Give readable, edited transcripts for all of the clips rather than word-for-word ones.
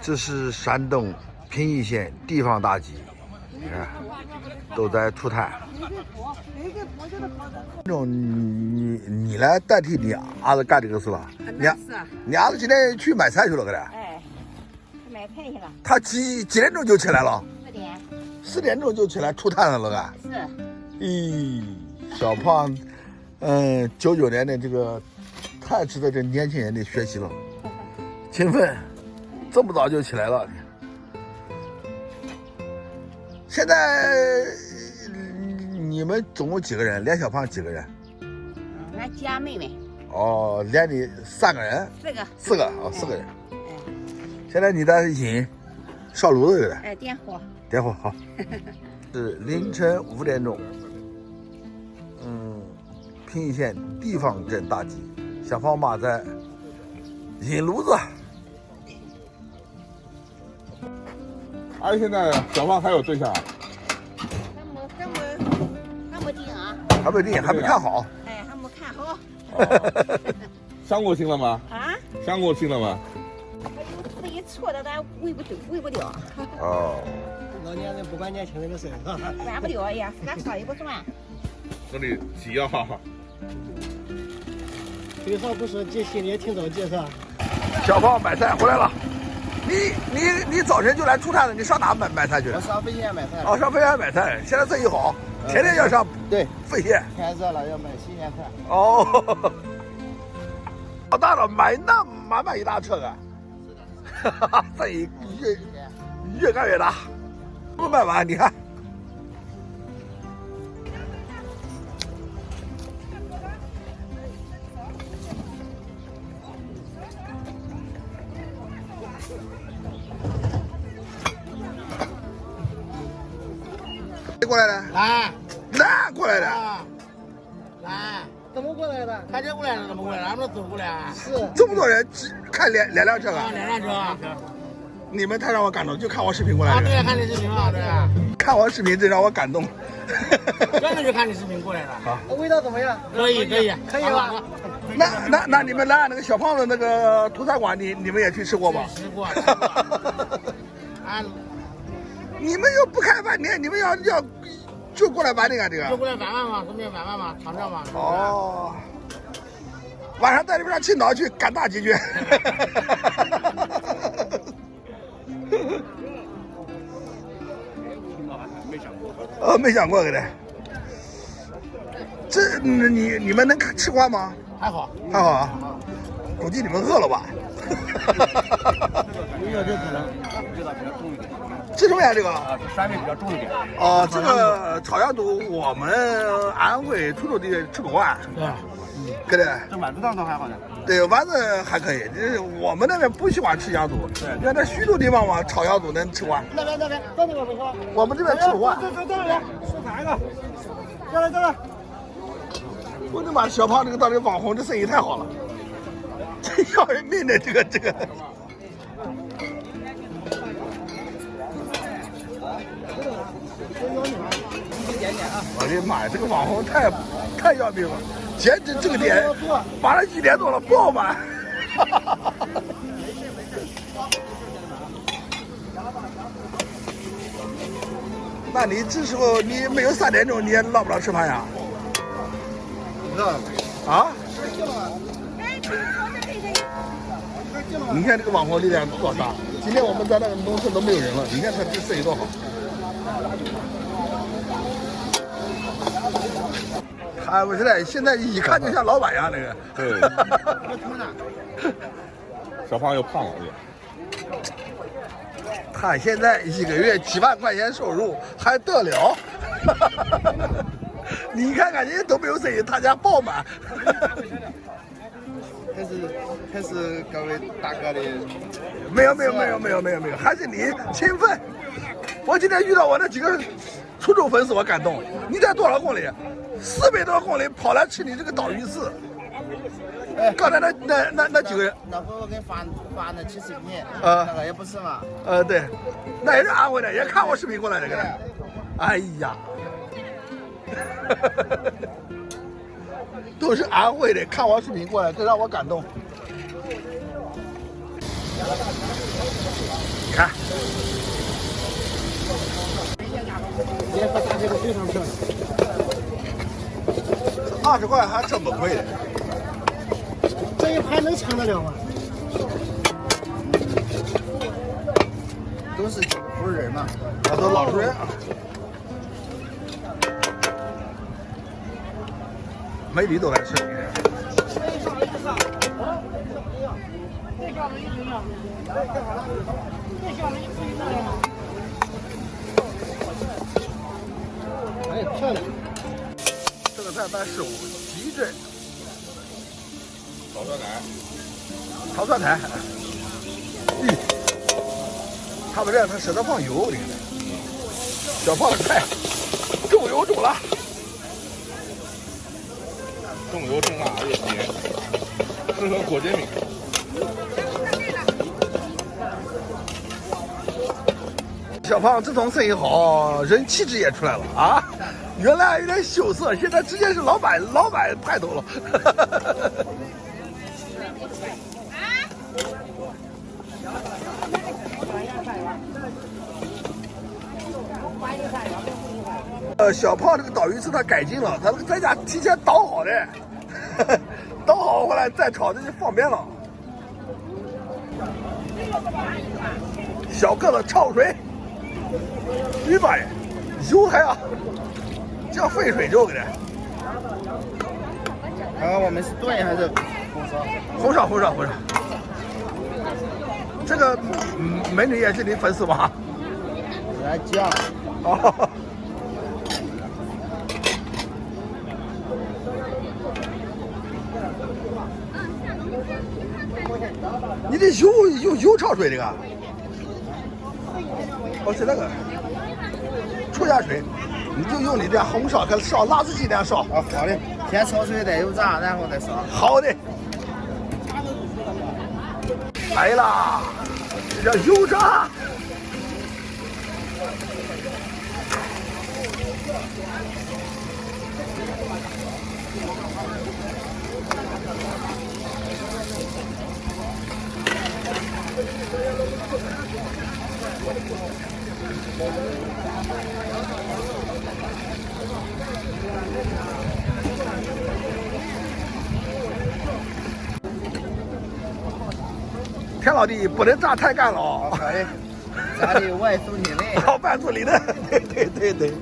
这是山东平邑县地方大集，你看都在出摊。这种你来代替你儿子干这个事了？你儿子今天去买菜去了，搁这？哎，买菜去了。他几点钟就起来了4点。4点钟就起来出摊了，嘎。是。咦，小胖，99年的这个太值得这年轻人的学习了，勤奋，这么早就起来了。现在你们总共几个人？连小胖几个人？俺家妹妹。哦，连你3个人？4个哦，4个人。现在你在引烧炉子的？点火。点火好。是凌晨5点钟。平邑县地方镇大集，小胖妈在引炉子。而现在小胖还有对象？还没定啊。还没定，还没看好。哎，还没看好。相过亲了吗？啊？相过亲了吗？自己错的，咱喂不掉。哦。老年人不管年轻人的事，管不了呀，俺说也不算。这里急啊！这个不是这心里也挺着急是吧？小胖买菜回来了，你早晨就来出摊了，你上哪买菜去了？我上飞县买菜。哦，上飞县买菜，现在生意好，天天要上对飞县。天热了要买新鲜菜。哦，老大了，买那满一大车啊！哈哈，生意越干越大，不卖完，你看。谁过来的？男过来的。来，怎么过来的？开车过来的，怎么过来的？俺们走过来啊。是。这么多人，看两辆车啊？两辆车。你们太让我感动，就看我视频过来的。对，看你视频啊，对。看我视频真让我感动。专门就看你视频过来的。好。味道怎么样？可以吧？那你们来那个小胖子那个土菜馆，你们也去吃过吗？吃过。你们又不开饭店，你们要就过来玩这个？就过来玩玩嘛，顺便玩玩嘛，尝尝嘛。哦。晚上带你们上青岛去赶大集去。没想过，给的。这你们能吃惯吗？还好啊。估计你们饿了吧？有这可能。吃什么呀？这个？这膻味比较重一点。哦，这个炒羊肚，我们安徽滁州地吃不惯。对。对的。这丸子汤倒还好点。对，丸子还可以，就是我们那边不喜欢吃羊肚。对。你看这徐州地方嘛，炒羊肚能吃惯。那边，到那边不说。我们这边吃不惯。这边，吃哪个？这来。我的妈，小胖这个当这网红，这生意太好了，真要人命的这个。我的妈呀，这个网红太要命了，简直这个店马上1点多了，爆满。那你这时候你没有3点钟，你也捞不着吃饭呀？啊？你看这个网红力量多大！今天我们在那个农村都没有人了，你看他这生意多好。看不出来，现在一看就像老板一样那个。对。小胖又胖了他现在1个月7万块钱收入，还得了？你看看人家都没有生意，他家爆满。还是各位大哥的。没有，还是你勤奋。我今天遇到我那几个滁州粉丝，我感动。你在多少公里？400多公里跑来吃你这个岛鱼翅。刚才那几个人，那会我给发那期视频，那个也不是嘛。对，那也是安徽的，也看我视频过来的。哎呀，都是安徽的，看我视频过来，这让我感动。看，也把大这个非常漂亮。 20块还真不贵的。这一盘能抢得了吗？都是熟人嘛，那都老熟人啊。梅里都来吃。哎，漂亮。 这个菜单15，鸡胗、炒酸奶，炒酸菜。咦，他们这他舍得放油，你看，小胖的菜，重油重辣。重油重辣又咸，适合火煎饼。小胖自从生意好，人气质也出来了啊！原来有点羞涩，现在直接是老板派头了。小胖这个导鱼翅他改进了，他在家提前捣好的，捣好回来再炒，这就方便了。小个子焯水，对吧呀？油还要这样沸水就给它。我们是炖还是红烧。这个美女也是你粉丝吗？来酱？哦。你的油焯水这个？哦，是那个出下水，你就用你这红烧跟烧辣子鸡那样烧。好的，先焯水再油炸，然后再烧。好的。来啦，这叫油炸。田老弟不能炸太干了哦。好的，炸的外酥里内。老板做里的，对。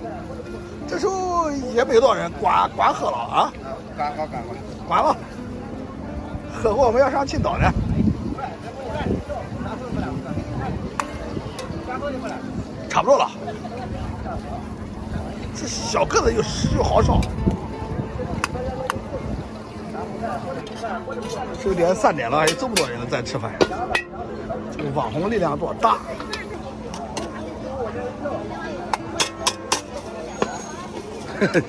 这时候也没多少人，关喝了啊。关了。喝过我们要上青岛呢。差不多了。这小个子又好烧。9点3点了，还有这么多人在吃饭，这个网红力量多大！呵呵。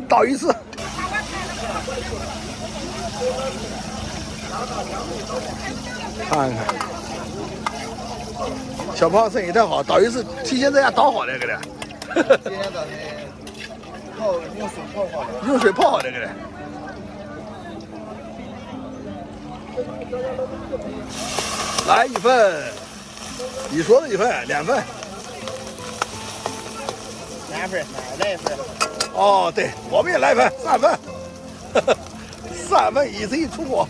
倒一次。看看，小胖生意太好，倒一次提前在家倒好的给他。今天早上用水泡好的。用水泡好的给他。来1份，你说的1份，2份。2份，来1份。哦，对，我们也来1份，3份，3份easy出锅。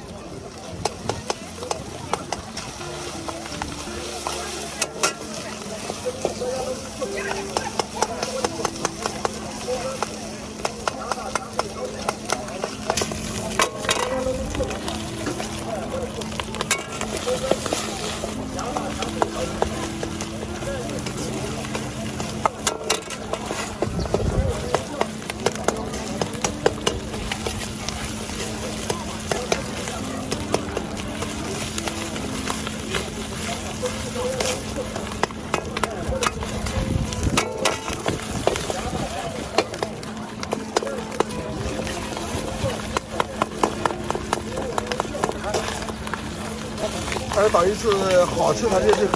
但是导鱼翅好吃，它就是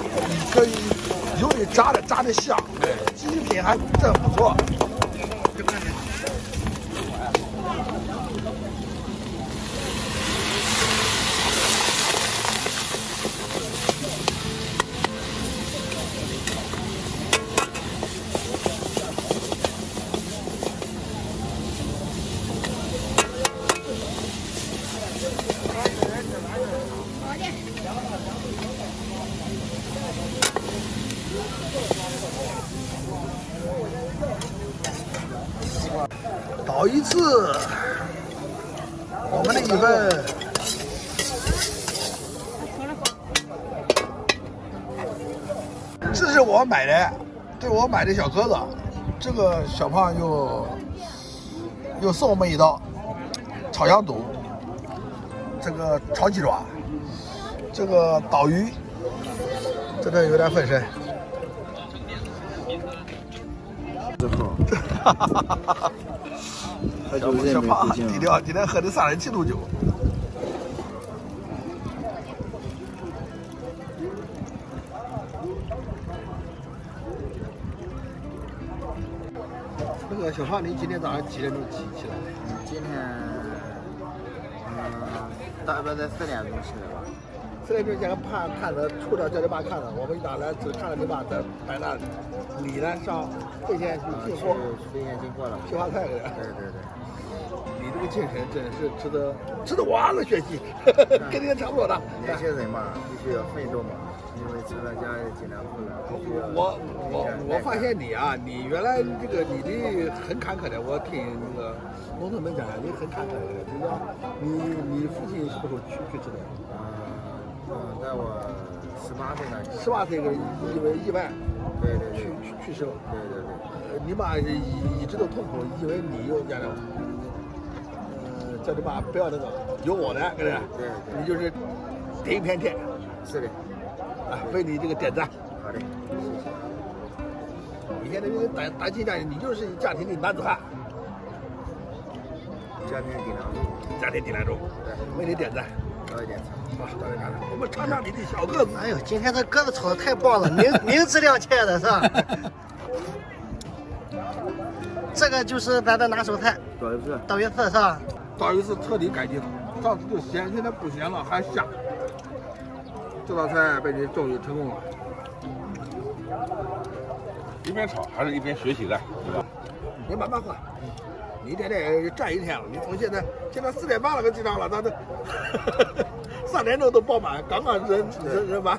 可以油里炸的香，鸡品还真不错。倒一次，我们的一份。这是我买的，对我买的小鸽子。这个小胖又送我们一道炒羊肚，这个炒鸡爪，这个倒鱼，真的有点分神。哈哈哈哈哈！小胖今天喝的37度酒。那个小胖，你今天早上几点钟起来？今天，大概在4点钟起来吧。4点钟前怕看着出了叫你爸看着，我们一打来只看着你爸在摆那里。你呢上费县去进货？费县进货了。青花菜的。对。你这个精神真是值得我儿子学习，跟你差不多大。年轻人嘛，必须要奋斗嘛，因为成了家尽量富了。我发现你啊，你原来这个你的很坎坷的，我听那个农村们讲，你很坎坷的，就是说你父亲什么时候去世的？在我18岁那年。18岁因为意外，对，去世了。对。你妈一直都痛苦，因为你又讲了，叫你妈不要那个有我的，对不对？对。你就是点一片天。是的。啊，为你这个点赞。好的，谢谢。你现在就是单亲家庭，你就是家庭的男子汉。家庭顶梁柱。家庭顶梁柱。对，为你点赞。到一点菜。到一点菜。我们尝尝你的小个子。哎呦，今天这鸽子炒的太棒了，明质亮切的是吧？这个就是咱的拿手菜，倒鱼翅是吧？倒鱼翅彻底改进了，上次就咸，现在不咸了，还香。这道菜被你终于成功了。一边炒还是一边学习的，对吧？你慢慢喝，你一天天站一天了。你从现在4点半了，个机场了，咱这3点钟都爆满，刚刚人满。